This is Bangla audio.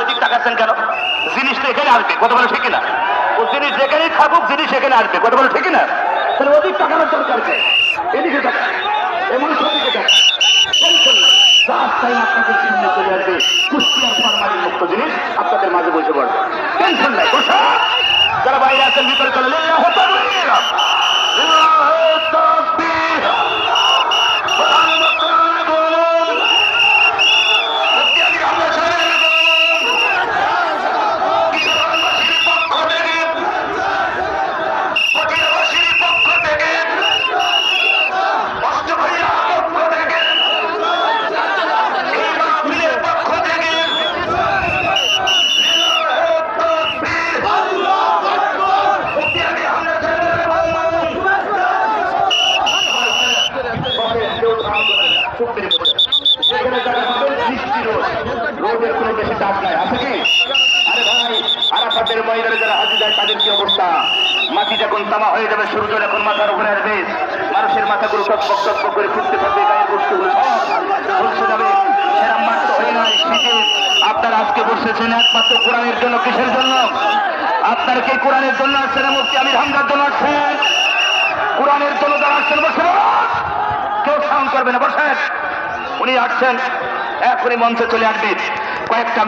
ওদিক তাকাচ্ছেন কেন? জিনিস তো এখানে আসবে, কথা বলে ঠিক না? ও জিনিস যেখানেই থাকুক, জিনিস এখানে আসবে, কথা বলে ঠিক না? তাহলে ওদিক তাকানোর দরকার নেই, এদিকে তাকা, এমন সদিকে তাকা। রাস্তায় আপনাদের সামনে চলে আসবে কুষ্টিয়ার ফরমালিন মুক্ত জিনিস, আপনাদের মাঝে বসে পড়বে, টেনশন নাই। বসা যারা বাইরে আছেন ভিতরে চলে রোদের কোনো বেশি চাপ নাই, আছে কি? আরে ভাই, আরাফাতের ময়দানে যারা হাজি যায় তাদের কি অবস্থা? মাটি যখন তামা হয়ে যাবে, সূর্য যখন মাথার উপরে আসবে, মানুষের মাথাগুলো টকবক টকবক করে ফুটতে থাকবে, গায়ের বস্তুগুলো বসে যাবে। সেরা মাত্র হয়ে নাই শীতে আপনারা আজকে বসেছেন একমাত্র কোরআনের জন্য। কিসের জন্য? আপনার কি কোরআনের জন্য আসছেন? মুফতি আমির হামজার জন্য আসছেন? কোরআনের জন্য যারা আসছেন বসে, কেউ সাউন্ড করবে না, বসেন। উনি আসছেন, এখনই মঞ্চে চলে আসবে কয়েকটা